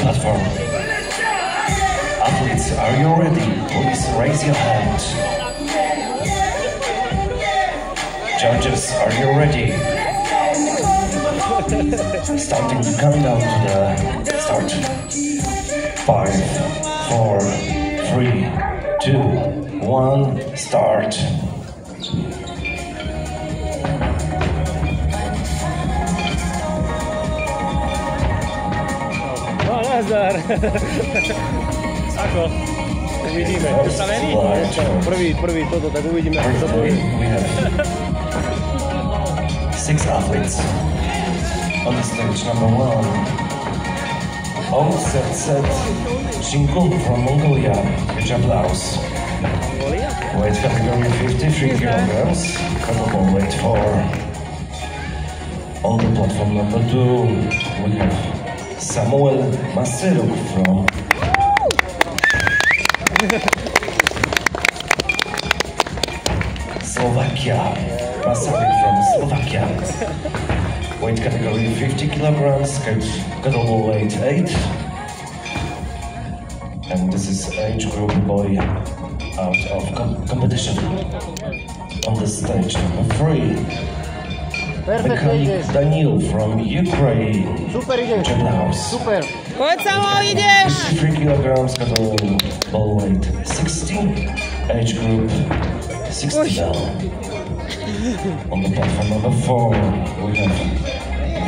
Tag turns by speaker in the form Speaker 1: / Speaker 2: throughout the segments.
Speaker 1: platform. Athletes, are you ready? Please raise your hand. Judges, are you ready? Starting the countdown to the start. 5, 4, 3, 2, 1, start.
Speaker 2: No, nazdar. Ako? Uvidíme. Ustavený? Prvý toto, tak uvidíme, ako sa pojí.
Speaker 1: 6 athletes on the stage. Number 1, Osetset Shinkun from Mongolia. Huge applause. Weight category 53 kilograms. Capable weight 4. On the platform number 2, we have Samuel Maseruk from Slovakia. Maseruk from Slovakia. Weight category 50 kilograms, capable weight 8. And this is age group boy out of competition. On the stage number 3. Mikhail Daniil from Ukraine.
Speaker 3: Super ideš. Super.
Speaker 4: Poď Samo, ideš.
Speaker 1: 53 kilograms, capable weight 16. Age group 60 now. On the platform number 4, we have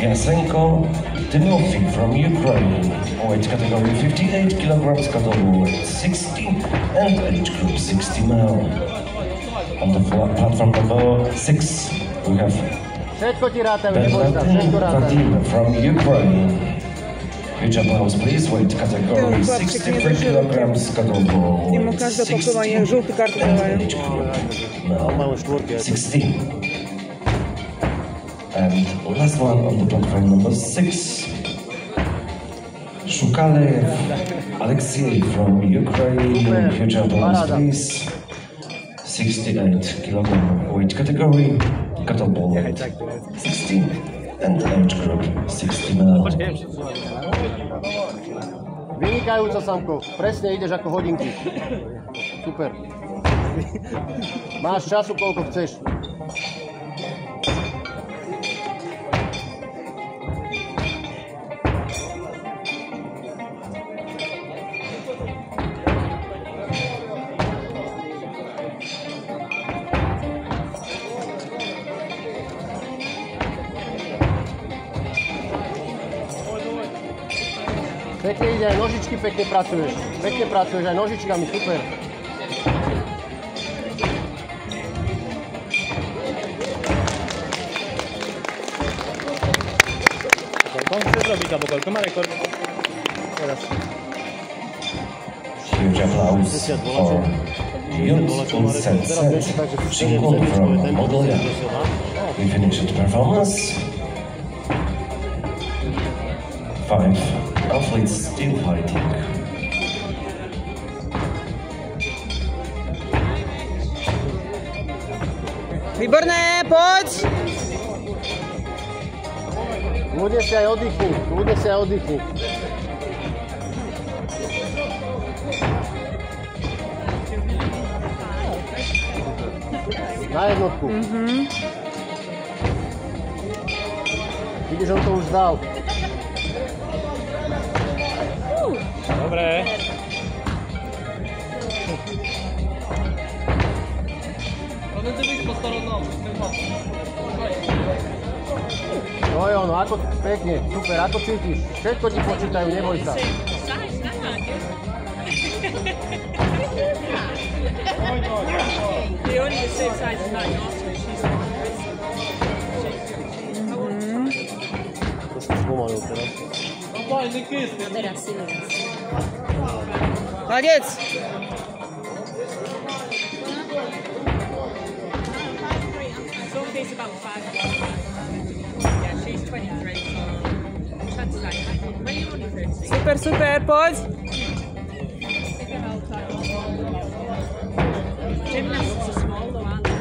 Speaker 1: Yasenko Timofey from Ukraine. Weight category 58 kilograms, capable weight 16, and age group 60 now. On the platform number 6, we have Bernardin Vadim from Ukraine. Huge applause, please. Weight category 63 kilograms, capable weight 16, and age group now 16. And last one on the platform number 6, Shukalev Alexei from Ukraine. Huge applause, please. 68 kilogram weight category, capable weight 16, and age group 60 now.
Speaker 3: Vynikajúco, Samko. Presne ideš ako hodinky. Super. Máš času, koľko chceš. Pekne ide, aj nožičky pekne pracuješ. Pekne pracuješ aj nožičkami, super.
Speaker 2: Koľko chce zrobiť, alebo koľko má rekord? Teraz.
Speaker 1: Huge applause for Yun Unset Shinkun from Mongolia. We finished the performance. 5 athletes still fighting.
Speaker 4: Výborné, poď!
Speaker 3: Kľudne si aj oddychni, kľudne si aj oddychni. Na jednotku. Vidíš, on to už zdal.
Speaker 2: Dobre.
Speaker 3: No jo, no ako pekne, super, ako cítiš? Všetko ti počítajú, neboj sa. To som spomalil teraz.
Speaker 4: Teraz si Hladec!
Speaker 5: Sophie's about 5. Yeah, she's 23, so I'd say, when you're only 30.
Speaker 4: Super, super, poď!
Speaker 5: Gymnastics are small though, aren't they?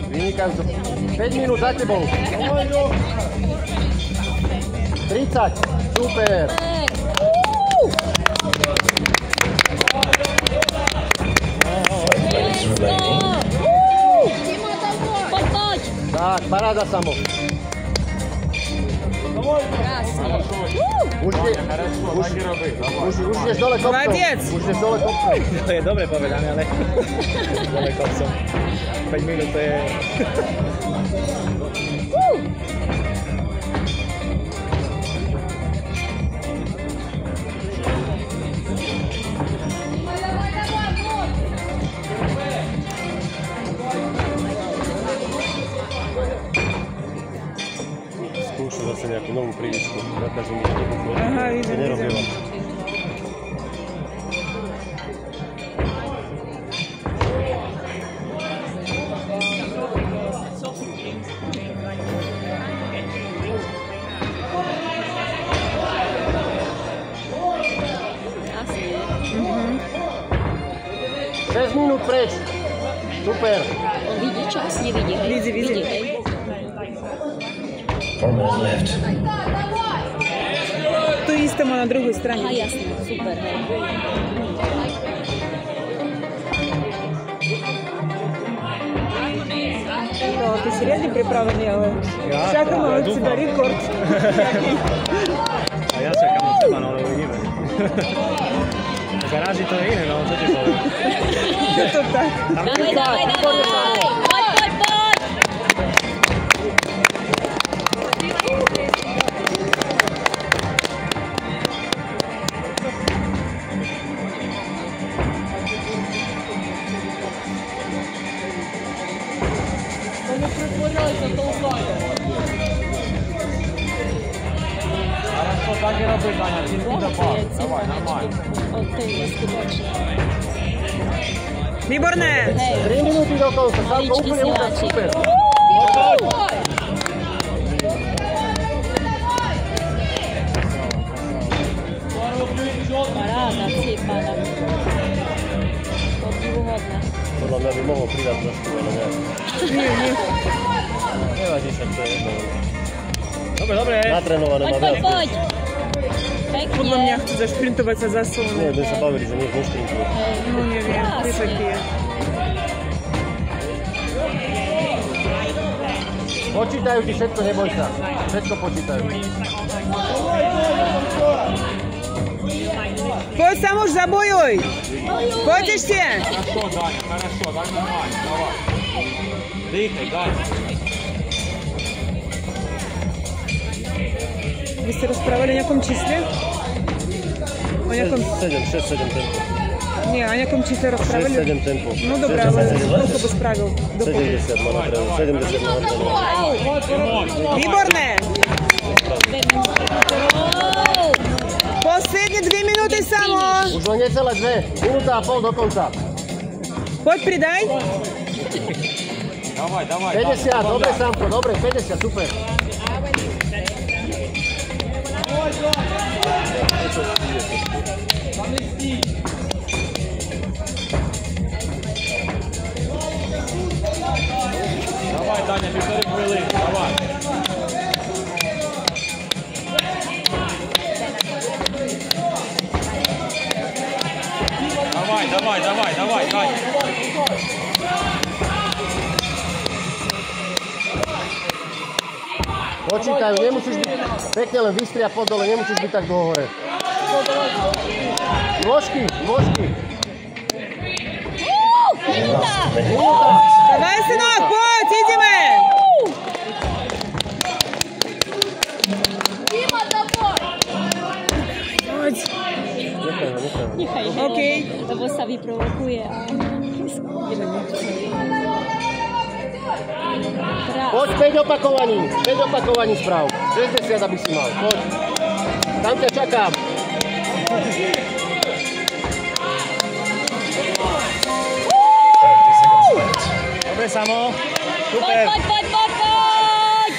Speaker 3: Vynikajúco. 5 minút za tebou. 30. Super. Tak, paráda, Samo. Už ideš dole kopcom.
Speaker 4: Молодец!
Speaker 3: Už ideš dole kopcom.
Speaker 2: To je dobre povedané, ale dole kopcom. 5 minút to je... Skúšu zase nejakú novú príličku. Na každom výbuchu.
Speaker 4: Aha, vidím,
Speaker 2: To nerobila.
Speaker 3: Šesť minút preč. Super.
Speaker 6: On vidí čas, nevidí, hej?
Speaker 4: Vidí, vidí.
Speaker 6: Hej?
Speaker 1: 4 minutes left.
Speaker 4: Tu isté má na druhej
Speaker 6: Aha,
Speaker 4: strane.
Speaker 6: jasné, super, hej.
Speaker 4: No, ty si riadne pripravený, ale čakám od seba rekord.
Speaker 2: A ja čakám od seba, no ale uvidíme. V garáži to je iné, no čo ti poviem.
Speaker 4: Je to tak.
Speaker 6: Dávaj, dávaj, dávaj! Poď, poď, poď!
Speaker 4: Výborné!
Speaker 3: 3 minúty do konca. Samko úplne úžas. Super.
Speaker 6: Paráda, cípala. Obdivuhodné.
Speaker 2: Podľa mňa by mohol pridať trošku, ale ne. Nevadí, však to je jedno. Dobre, dobre. Natrenované
Speaker 6: Poď,
Speaker 2: má
Speaker 6: poď,
Speaker 2: viac.
Speaker 6: poď! Pekne.
Speaker 4: Podľa mňa chce zašprintovať sa za
Speaker 2: Nie,
Speaker 4: solné.
Speaker 2: my sa bavili, že nie nešprintuje.
Speaker 4: No neviem, ty taký je.
Speaker 3: Počítajú ti všetko, neboj sa. Všetko počítajú.
Speaker 4: Poď sa muž, zabojuj! Poď ešte!
Speaker 7: Хорошо, Даня, хорошо, дай нормально, давай. Дыхай, Даня.
Speaker 4: Vy ste rozprávali o nejakom čísle? O nejakom...
Speaker 2: 6-7 tempo.
Speaker 4: Nie, o nejakom čísle rozprávali?
Speaker 2: 6-7 tempo.
Speaker 4: No dobré, ale koľko by spravil?
Speaker 2: 70 má na trénu, 70 má na trénu.
Speaker 4: Výborné! Posledné 2 minúty samo!
Speaker 3: Už len necelé 2. Minúta a pol do konca.
Speaker 4: Poď pridaj!
Speaker 7: Давай, давай.
Speaker 3: 50, dobre Samko, dobre, 50, super.
Speaker 7: Давай, Даня, 1,5 хвилин, давай. Давай, давай, давай, давай, Даня.
Speaker 3: Počítajú, nemusíš byť, pekne len vystria pod dole, nemusíš byť tak dlho hore. Nôžky, nôžky.
Speaker 6: Minúta!
Speaker 4: Давай, synok, poď, ideme! Poď.
Speaker 6: Nechaj,
Speaker 4: OK.
Speaker 6: lebo sa vyprovokuje a...
Speaker 3: Poď 5 opakovaní správ. 60, aby si mal, poď. Tam ťa čakám.
Speaker 2: Dobre, Samo.
Speaker 6: Poď,
Speaker 2: Super.
Speaker 6: poď, poď, poď, poď!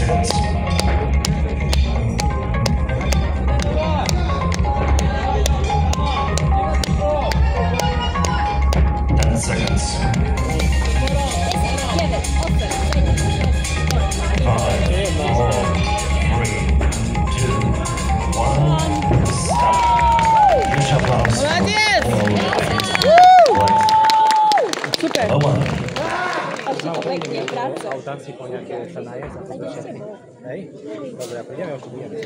Speaker 1: seconds. 10 seconds. 5, 4, 3, 2, 1. Stop. Jeszcze aplauz.
Speaker 4: Super.
Speaker 6: Pekne práce.
Speaker 2: A tam si po nejaké sa najesť a potom všetky. Hej? Dobre, a pôjdeme, už budeme.